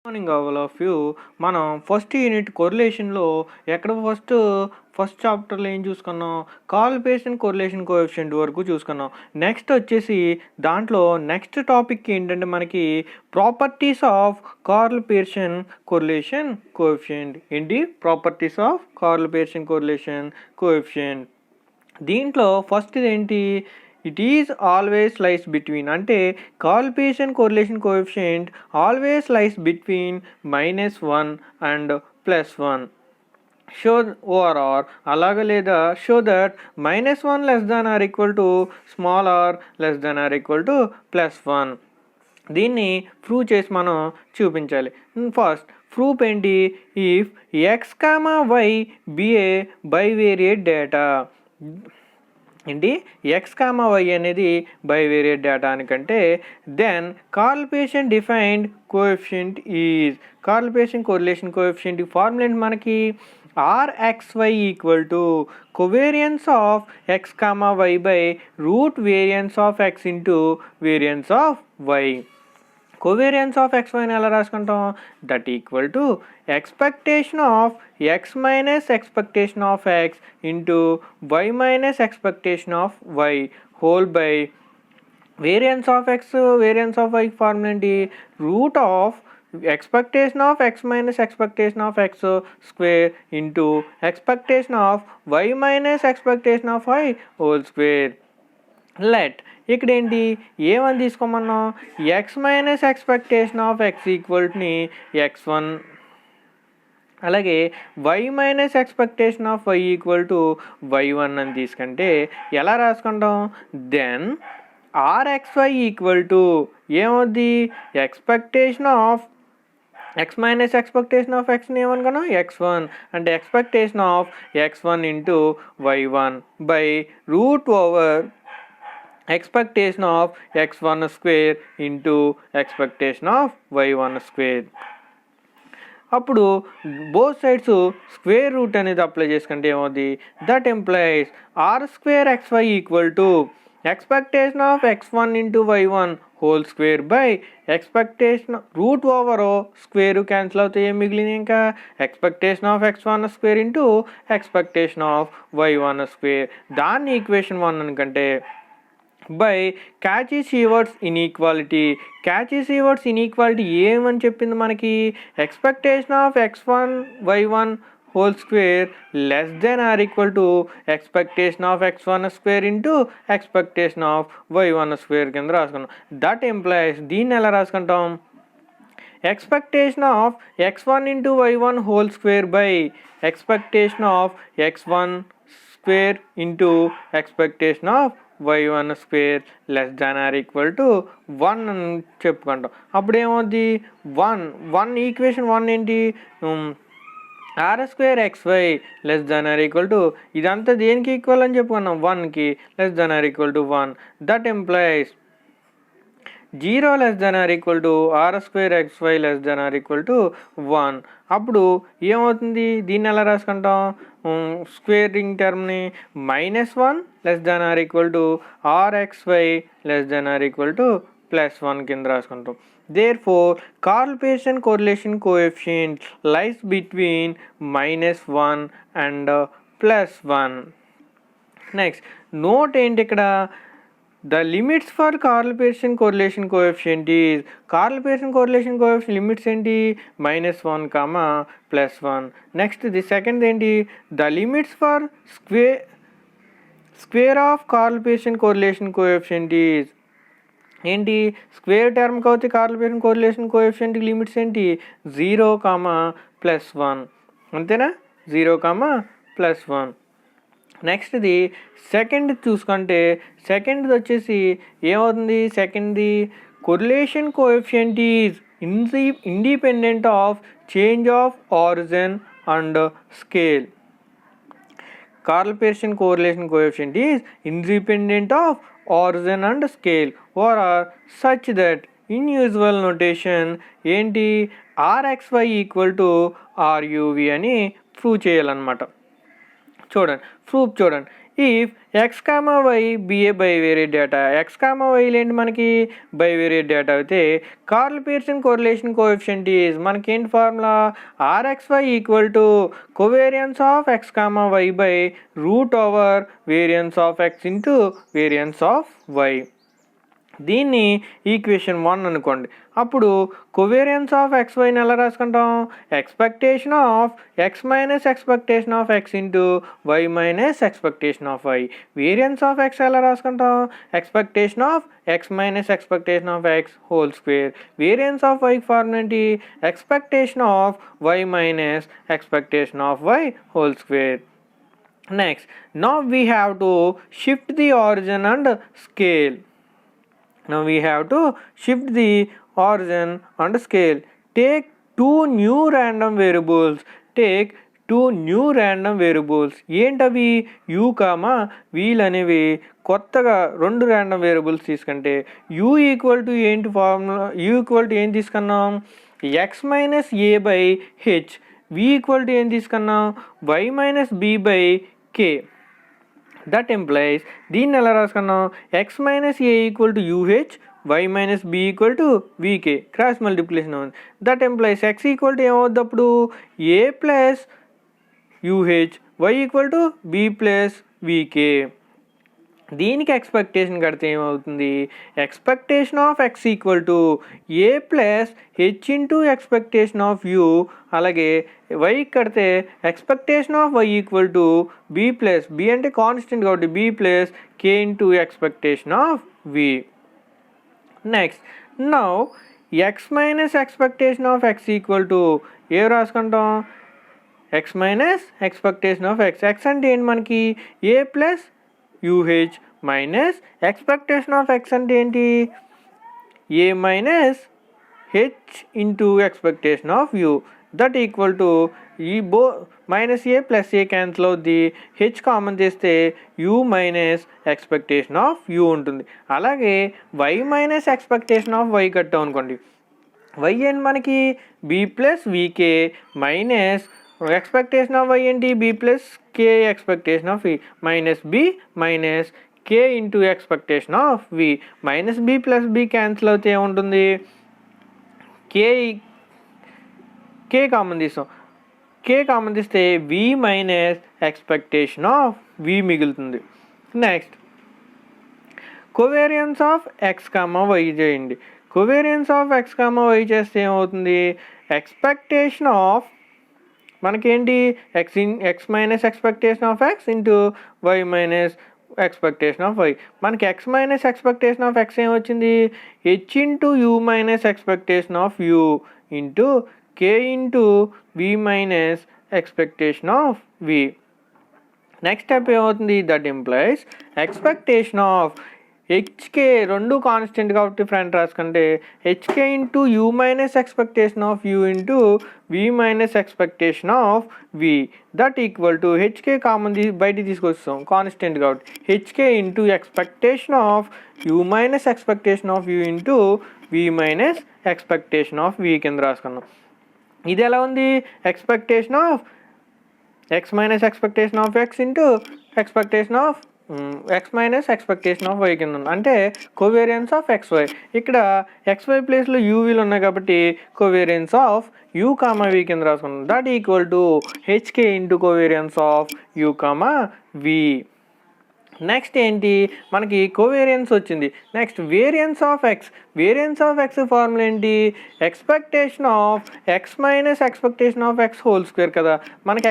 Morning all of you. మనం first unit కొరిలేషన్లో ఎక్కడ first చాప్టర్లో ఏం చూసుకున్నాం? కార్లేషన్ కొరిలేషన్ కోఎఫిషియంట్ వరకు చూసుకున్నాం. నెక్స్ట్ వచ్చేసి దాంట్లో నెక్స్ట్ టాపిక్ ఏంటంటే మనకి properties of correlation correlation coefficient. ఏంటి properties of correlation correlation coefficient? దీంట్లో ఫస్ట్ ఏంటి? It is always lies between, అంటే correlation correlation coefficient always lies between -1 and +1. Show or అలాగే లేదా show that -1 less than or equal to small or less than or equal to +1. దీన్ని prove చేసి మనం చూపించాలి. First proof ఏంటి? If x, y be a bivariate data. ఏంటి? x, y అనేది bivariate data అనికంటే then correlation defined coefficient is, correlation correlation coefficient formula ఏంటి మనకి? RxY equal to covariance of x, y by root variance of x into variance of y. Covariance of x వైని ఎలా రాసుకుంటాం? That equal to expectation of X minus expectation of X into why minus expectation of y whole by variance of X variance of y formula ఏంటి? Root of expectation of X minus expectation of x square into expectation of y minus expectation of y whole square. Let ఇక్కడ ఏంటి? ఏమని తీసుకోమన్నాం? X minus expectation of x ఈక్వల్ని x1, అలాగే why minus expectation of why equal to y1 అని తీసుకుంటే ఎలా రాసుకుంటాం? దెన్ RxY ఈక్వల్ టు ఏమవుద్ది? Expectation of X minus expectation of ఎక్స్ని ఏమనుకున్నాం? x1 అంటే expectation of x1 into y1 by root over expectation of x1 square into expectation of y1 square. అప్పుడు both sides square root అనేది apply చేసుకుంటే ఏమవుతుంది? That implies R square xy equal to expectation of x1 into y1 whole square by expectation root over square cancel అవుతాయి. ఏం మిగిలింది ఇంకా? Expectation of x1 square into expectation of y1 square. దాన్ని equation 1 అనుకంటే by Cauchy Schwarz inequality. Cauchy Schwarz inequality ఏమని చెప్పింది మనకి? Expectation of x1 y1 whole square less than or equal to expectation of x1 square into expectation of y1 square కింద రాసుకున్నాం. That implies దీన్ని ఎలా రాసుకుంటాం? Expectation of x1 into y1 whole square by expectation of x1 square into expectation of y1 square less than or equal to 1 అని చెప్పుకుంటాం. అప్పుడు ఏమవుద్ది? 1 equation 1 ఏంటి? R square xy less than or equal to ఇదంతా దేనికి equal అని చెప్పుకున్నాం? 1కి less than or equal to 1. That implies 0 less than or equal to r square xy less than or equal to 1. అప్పుడు ఏమవుతుంది? దీన్ని ఎలా రాసుకుంటాం? స్క్వేరింగ్ టర్మ్ని -1 less than or equal to RxY less than or equal to +1 కింద రాసుకుంటాం. Therefore, correlation correlation coefficient lies between -1 and +1. Next, note ఏంటి ఇక్కడ? The limits for correlation correlation coefficient is, correlation correlation coefficient limits ఏంటి? -1, +1. Next the second ఏంటి? The limits for square of correlation correlation coefficient is ఏంటి? Square టర్మ్కి అవుతే correlation correlation coefficient limits ఏంటి? 0, +1. అంతేనా? 0, +1. నెక్స్ట్ది second చూసుకుంటే సెకండ్ది వచ్చేసి ఏమవుతుంది? సెకండ్ది correlation coefficient is independent of change of origin and scale. Correlation correlation coefficient is independent of origin and scale or are such that in usual notation ఏంటి? RxY equal to RUV అని prove చేయాలన్నమాట. చూడండి proof చూడండి. If X comma y be a bivariate data, x comma వైలు ఏంటి మనకి bivariate data అయితే Karl Pearson correlation coefficient is మనకేంటి formula r x y equal to covariance of X comma why by root over variance of X into variance of y. దీన్ని equation 1 అనుకోండి. అప్పుడు covariance of x వైని ఎలా రాసుకుంటాం, expectation of X minus expectation of X into why minus expectation of y. Variance of x ఎలా రాసుకుంటాం, expectation of X minus expectation of X whole square. Variance of y form ఏంటి, expectation of y minus expectation of y whole square. Next, now we have to shift the origin and scale. Now we have to shift the origin and scale. Take two new random variables. Take two new random variables. ఏంటవి u comma v అనేవి కొత్తగా రెండు random variables తీసుకుంటే u equal to ఏంటి formula, u equal to ఏం తీసుకున్నాం x minus a by h. v equal to ఏం తీసుకున్నాం y minus b by k. That implies దీన్ని ఎలా రాసుకున్నాం x minus a equal to u h, y minus b equal to v k, cross multiplication అవుతుంది. That implies x equal to ఏమవుద్ది అప్పుడు a plus u h, y equal to B plus VK. దీనికి expectation కడితే ఏమవుతుంది expectation of X equal to A plus H into expectation of U. అలాగే Y కడితే expectation of why equal to B plus B అంటే constant కాబట్టి B plus K into expectation of V. Next now X minus expectation of X equal to A రాసుకుంటాం X minus expectation of X. X అంటే ఏంటి మనకి A plus UH minus expectation of X అంటే ఏంటి ఏ minus H into expectation of U. That equal to ఈ minus A plus A cancel అవుద్ది, H common చేస్తే U minus expectation of U ఉంటుంది. అలాగే why minus expectation of Y కట్టాం అనుకోండి, Y ఏంటి మనకి B plus VK minus expectation of Y ఏంటి B plus K expectation of V minus B minus K into expectation of V. Minus B plus B cancel అవుతే ఏముంటుంది K common తీస్తాం, K common తీస్తే V minus expectation of V మిగులుతుంది. Next covariance of X comma Y చేయండి. Covariance of X comma Y చేస్తే ఏమవుతుంది expectation of మనకేంటి X minus expectation of X into why minus expectation of Y. మనకి X minus expectation of X ఏమొచ్చింది H into U minus expectation of U into K into V minus expectation of V. Next step ఏమవుతుంది that implies expectation of HK రెండు constant కాబట్టి front రాసుకుంటే HK into U minus expectation of U into V minus expectation of V. That equal to HK common బయటికి తీసుకొస్తాం constant కాబట్టి HK into expectation of U minus expectation of U into V minus expectation of V కింద రాసుకున్నాం. ఇది ఎలా ఉంది expectation of X minus expectation of X into expectation of X minus expectation of Y కింద ఉంది అంటే covariance of X Y. ఇక్కడ X Y ప్లేస్లో యూవీలు ఉన్నాయి కాబట్టి covariance of U comma V కింద రాసుకున్నాం. That equal to HK into covariance of U comma V. Next ఏంటి మనకి కోవేరియన్స్ వచ్చింది. Next variance of X. Variance of X formula ఏంటి expectation of X minus expectation of X whole square కదా. మనకి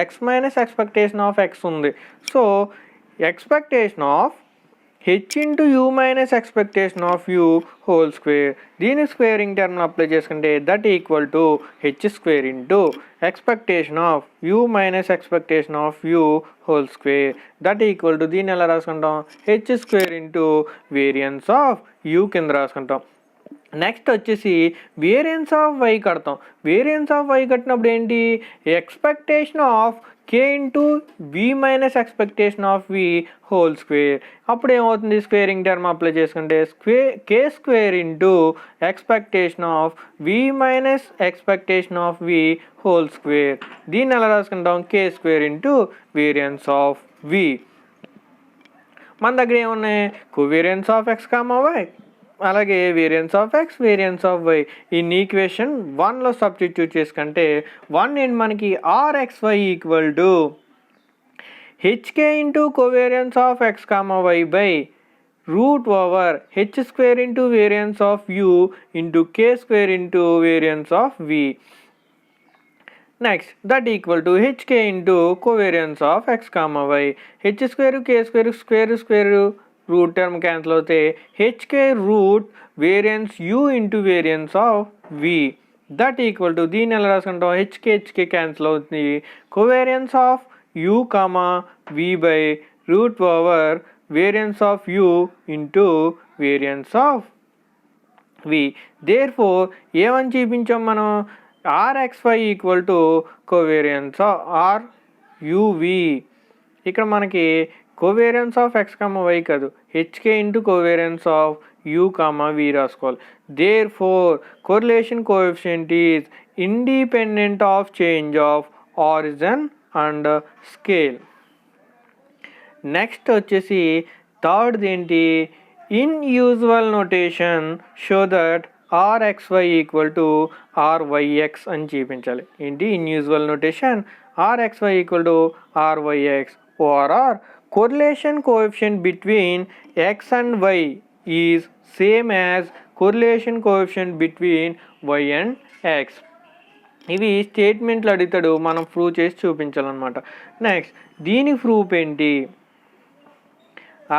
X minus expectation of X ఉంది. So expectation of H into U minus expectation of U whole square. దీని squaring term apply చేసుకుంటే that equal to H square into expectation of U minus expectation of U whole square. That equal to దీన్ని ఎలా రాసుకుంటాం H square into variance of U కింద రాసుకుంటాం. Next వచ్చేసి variance of Y కడతాం. Variance of Y కట్టినప్పుడు ఏంటి expectation of K into V minus expectation of V whole square. అప్పుడు ఏమవుతుంది స్క్వేరింగ్ టర్మ్ అప్లై చేసుకుంటే K square into expectation of V minus expectation of V whole square. దీన్ని ఎలా రాసుకుంటాం K square into variance of V. మన దగ్గర ఏమున్నాయి, covariance of X comma Y, అలాగే variance of X, variance of Y. ఈ equation 1లో సబ్స్టిట్యూట్ చేసుకుంటే 1 ఏంటి మనకి, RXY equal to HK into covariance of X comma why by root over H square into variance of U into K square into variance of V. Next that equal to HK into covariance of X comma Y. H square K square square route term cancel అవుతే HK root variance U into variance of V. That equal to దీన్ని ఎలా రాసుకుంటాం, HK cancel అవుతుంది, covariance of U comma V by root over variance of U into variance of V. Therefore ఏమని చూపించాం మనం, RXY equal to covariance RUV. ఇక్కడ మనకి covariance of X comma Y కాదు, HK into covariance of U comma V రాసుకోవాలి. Therefore correlation coefficient is independent of change of origin and scale. Next వచ్చేసి థర్డ్ది ఏంటి, in usual notation show that RXY equal to RYX అని చూపించాలి. ఏంటి in usual notation, RXY equal to RYX. Or correlation coefficient between X and Y is same as correlation coefficient between Y and X. ఇవి స్టేట్మెంట్లు అడుగుతాడు, మనం prove చేసి చూపించాలన్నమాట. Next దీని ప్రూఫ్ ఏంటి,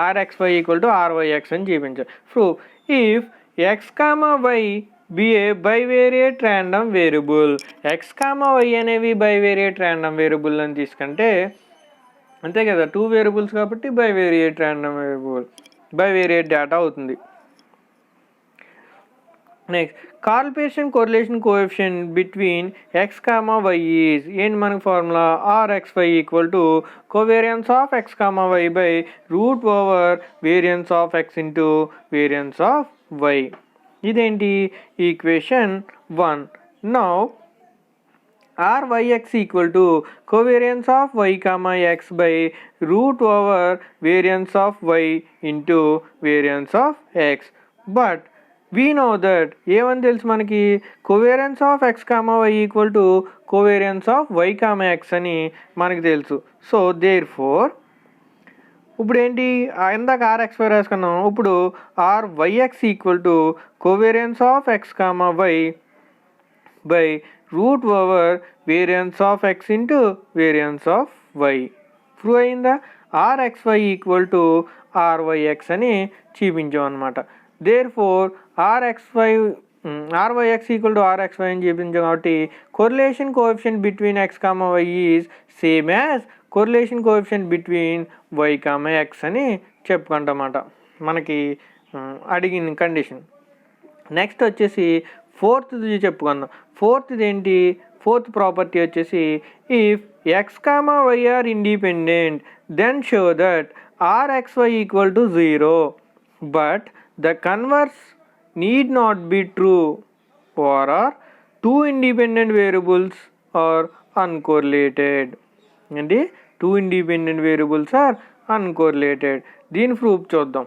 RXY ఈక్వల్ టు RYX అని చూపించాలి. Proof, if X comma Y be a bivariate random variable, X comma Y అనేవి బైవేరియేట్ ర్యాండమ్ వేరియబుల్ అని తీసుకుంటే అంతే కదా, 2 వేరియబుల్స్ కాబట్టి bivariate random variable, bivariate data అవుతుంది. Next Karl Pearson correlation coefficient between X comma Y is ఏంటి మనకి formula, RXY equal to covariance of X comma why by root over variance of X into variance of Y. ఇదేంటి equation 1. Now RYX equal to covariance of Y comma X by root over variance of Y into variance of X. But we know that ఏమని తెలుసు మనకి, covariance of X comma Y equal to covariance of Y comma X అని మనకి తెలుసు. So there four ఇప్పుడు ఏంటి, ఇందాక RXY రాసుకున్నాం, ఇప్పుడు RYX equal to covariance of X comma why by root over variance of X into variance of Y. Prove అయిందా, RXY equal to RYX అని చూపించాం అనమాట. Therefore RYX equal to RXY అని చూపించాం కాబట్టి correlation coefficient between X comma Y is same as correlation coefficient between Y comma X అని చెప్పుకుంటామన్నమాట మనకి అడిగిన కండిషన్. నెక్స్ట్ వచ్చేసి ఫోర్త్ది చెప్పుకుందాం. ఫోర్త్ది ఏంటి, ఫోర్త్ ప్రాపర్టీ వచ్చేసి if X comma Y are independent then show that RXY equal to 0 but the converse need not be true for our 2 independent variables are uncorrelated. అంటే 2 independent variables are uncorrelated. దీని proof చూద్దాం.